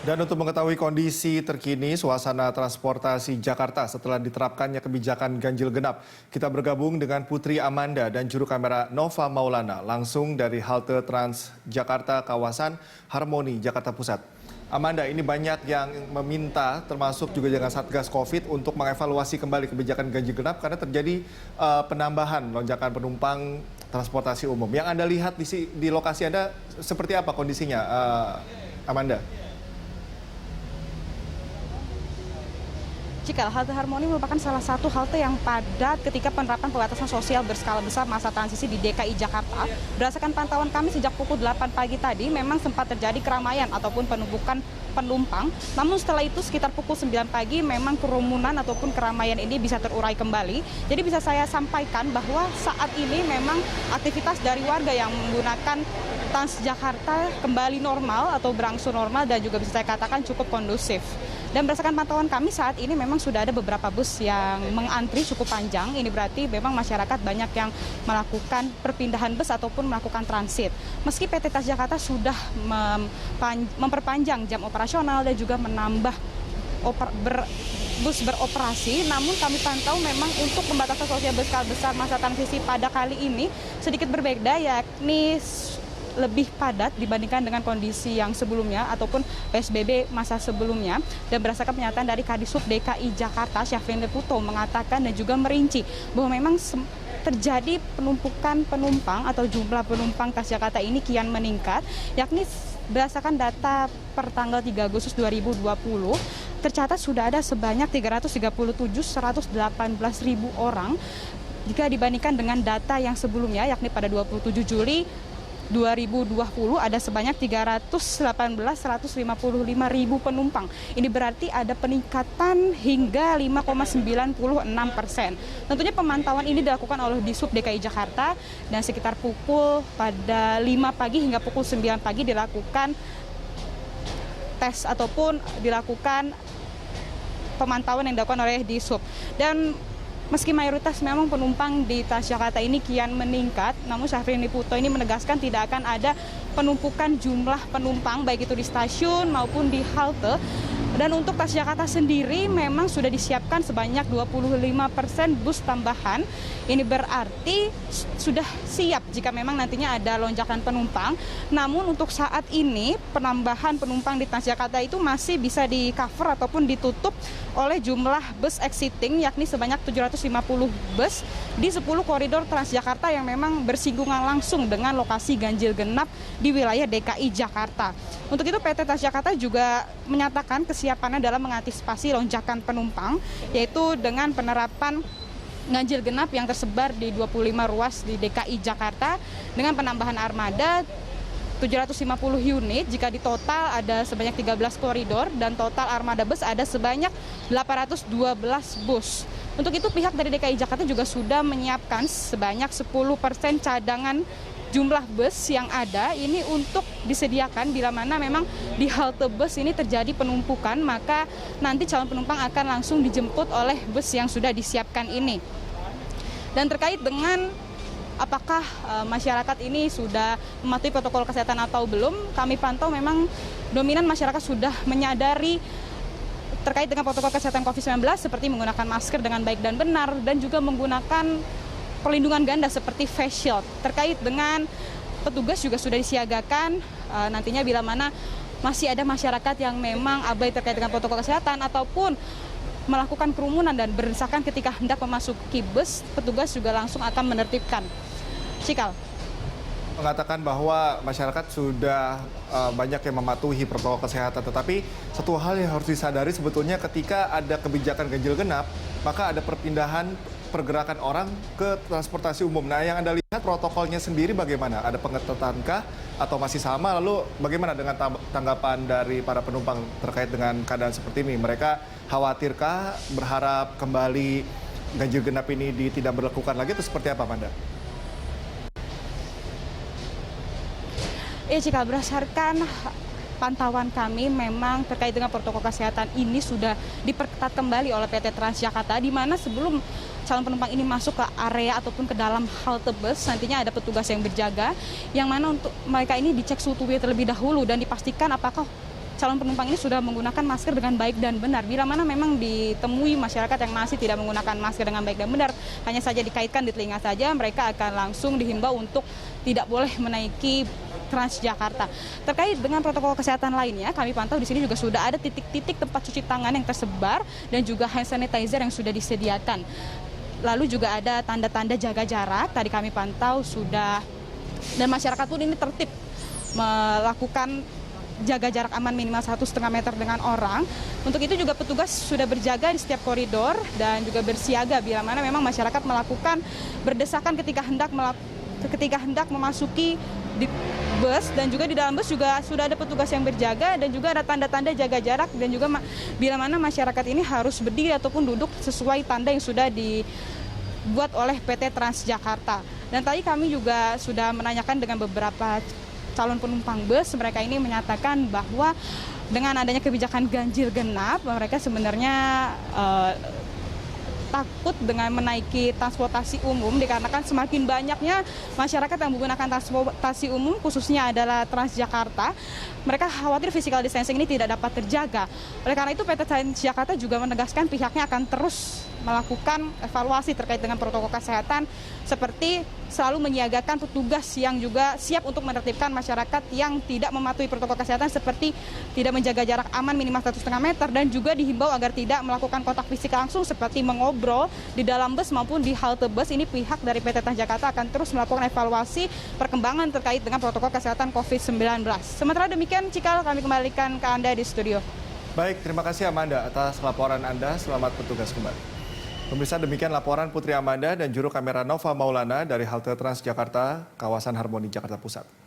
Dan untuk mengetahui kondisi terkini suasana transportasi Jakarta setelah diterapkannya kebijakan ganjil genap, kita bergabung dengan Putri Amanda dan juru kamera Nova Maulana langsung dari halte Transjakarta kawasan Harmoni, Jakarta Pusat. Amanda, ini banyak yang meminta termasuk juga dengan Satgas Covid untuk mengevaluasi kembali kebijakan ganjil genap karena terjadi penambahan lonjakan penumpang transportasi umum. Yang Anda lihat di lokasi Anda seperti apa kondisinya, Amanda? Cikal, halte Harmoni merupakan salah satu halte yang padat ketika penerapan pembatasan sosial berskala besar masa transisi di DKI Jakarta. Berdasarkan pantauan kami sejak pukul 8 pagi tadi memang sempat terjadi keramaian ataupun penumpukan penumpang. Namun setelah itu sekitar pukul 9 pagi memang kerumunan ataupun keramaian ini bisa terurai kembali. Jadi bisa saya sampaikan bahwa saat ini memang aktivitas dari warga yang menggunakan Transjakarta kembali normal atau berangsur normal dan juga bisa saya katakan cukup kondusif. Dan berdasarkan pantauan kami saat ini memang sudah ada beberapa bus yang mengantri cukup panjang. Ini berarti memang masyarakat banyak yang melakukan perpindahan bus ataupun melakukan transit. Meski PT Transjakarta sudah memperpanjang jam operasional dan juga menambah bus beroperasi, namun kami pantau memang untuk pembatasan sosial berskala besar masa transisi pada kali ini sedikit berbeda, yakni lebih padat dibandingkan dengan kondisi yang sebelumnya ataupun PSBB masa sebelumnya. Dan berdasarkan pernyataan dari Kadisub DKI Jakarta, Syafrin Liputo mengatakan dan juga merinci bahwa memang terjadi penumpukan penumpang atau jumlah penumpang Transjakarta ini kian meningkat, yakni berdasarkan data per tanggal 3 Agustus 2020 tercatat sudah ada sebanyak 337.118.000 orang jika dibandingkan dengan data yang sebelumnya, yakni pada 27 Juli 2020 ada sebanyak 318.155.000 penumpang. Ini berarti ada peningkatan hingga 5,96%. Tentunya pemantauan ini dilakukan oleh Disub DKI Jakarta dan sekitar pukul pada 5 pagi hingga pukul 9 pagi dilakukan tes ataupun dilakukan pemantauan yang dilakukan oleh Disub. Dan meski mayoritas memang penumpang di Transjakarta ini kian meningkat, namun Syafrin Liputo ini menegaskan tidak akan ada penumpukan jumlah penumpang baik itu di stasiun maupun di halte. Dan untuk Transjakarta sendiri memang sudah disiapkan sebanyak 25% bus tambahan. Ini berarti sudah siap jika memang nantinya ada lonjakan penumpang. Namun untuk saat ini penambahan penumpang di Transjakarta itu masih bisa di-cover ataupun ditutup oleh jumlah bus exiting, yakni sebanyak 750 bus di 10 koridor Transjakarta yang memang bersinggungan langsung dengan lokasi ganjil genap di wilayah DKI Jakarta. Untuk itu PT Transjakarta juga menyatakan kesiapannya dalam mengantisipasi lonjakan penumpang, yaitu dengan penerapan ganjil genap yang tersebar di 25 ruas di DKI Jakarta dengan penambahan armada 750 unit, jika di total ada sebanyak 13 koridor dan total armada bus ada sebanyak 812 bus. Untuk itu pihak dari DKI Jakarta juga sudah menyiapkan sebanyak 10% cadangan jumlah bus yang ada ini untuk disediakan bila mana memang di halte bus ini terjadi penumpukan, maka nanti calon penumpang akan langsung dijemput oleh bus yang sudah disiapkan ini. Dan terkait dengan apakah masyarakat ini sudah mematuhi protokol kesehatan atau belum, kami pantau memang dominan masyarakat sudah menyadari terkait dengan protokol kesehatan COVID-19 seperti menggunakan masker dengan baik dan benar dan juga menggunakan perlindungan ganda seperti face shield. Terkait dengan petugas juga sudah disiagakan nantinya bila mana masih ada masyarakat yang memang abai terkait dengan protokol kesehatan ataupun melakukan kerumunan dan berdesakan ketika hendak memasuki bus, petugas juga langsung akan menertibkan. Cikal Mengatakan bahwa masyarakat sudah banyak yang mematuhi protokol kesehatan, tetapi satu hal yang harus disadari sebetulnya ketika ada kebijakan ganjil genap, maka ada perpindahan pergerakan orang ke transportasi umum. Nah, yang Anda lihat protokolnya sendiri bagaimana? Ada pengetatankah atau masih sama? Lalu bagaimana dengan tanggapan dari para penumpang terkait dengan keadaan seperti ini? Mereka khawatirkah, berharap kembali ganjil genap ini tidak berlakukan lagi atau seperti apa, Amanda? Ya, jika berdasarkan pantauan kami memang terkait dengan protokol kesehatan ini sudah diperketat kembali oleh PT Transjakarta, di mana sebelum calon penumpang ini masuk ke area ataupun ke dalam halte bus, nantinya ada petugas yang berjaga, yang mana untuk mereka ini dicek suhu tubuhnya terlebih dahulu dan dipastikan apakah calon penumpang ini sudah menggunakan masker dengan baik dan benar. Bila mana memang ditemui masyarakat yang masih tidak menggunakan masker dengan baik dan benar, hanya saja dikaitkan di telinga saja, mereka akan langsung dihimbau untuk tidak boleh menaiki Transjakarta. Terkait dengan protokol kesehatan lainnya, kami pantau di sini juga sudah ada titik-titik tempat cuci tangan yang tersebar dan juga hand sanitizer yang sudah disediakan. Lalu juga ada tanda-tanda jaga jarak, tadi kami pantau sudah, dan masyarakat pun ini tertib melakukan jaga jarak aman minimal 1,5 meter dengan orang. Untuk itu juga petugas sudah berjaga di setiap koridor dan juga bersiaga bila mana memang masyarakat melakukan berdesakan ketika hendak memasuki di bus, dan juga di dalam bus juga sudah ada petugas yang berjaga dan juga ada tanda-tanda jaga jarak, dan juga bila mana masyarakat ini harus berdiri ataupun duduk sesuai tanda yang sudah dibuat oleh PT Transjakarta. Dan tadi kami juga sudah menanyakan dengan beberapa calon penumpang bus, mereka ini menyatakan bahwa dengan adanya kebijakan ganjil genap, mereka sebenarnya takut dengan menaiki transportasi umum dikarenakan semakin banyaknya masyarakat yang menggunakan transportasi umum, khususnya adalah Transjakarta. Mereka khawatir physical distancing ini tidak dapat terjaga. Oleh karena itu PT Transjakarta juga menegaskan pihaknya akan terus melakukan evaluasi terkait dengan protokol kesehatan, seperti selalu menyiagakan petugas yang juga siap untuk menertibkan masyarakat yang tidak mematuhi protokol kesehatan, seperti tidak menjaga jarak aman minimal 1,5 meter, dan juga dihimbau agar tidak melakukan kontak fisik langsung seperti mengobrol di dalam bus maupun di halte bus. Ini pihak dari PT Transjakarta akan terus melakukan evaluasi perkembangan terkait dengan protokol kesehatan COVID-19. Sementara demikian, Cikal, kami kembalikan ke Anda di studio. Baik, terima kasih Amanda atas laporan Anda. Selamat bertugas kembali. Pemirsa, demikian laporan Putri Amanda dan juru kamera Nova Maulana dari halte Transjakarta, kawasan Harmoni, Jakarta Pusat.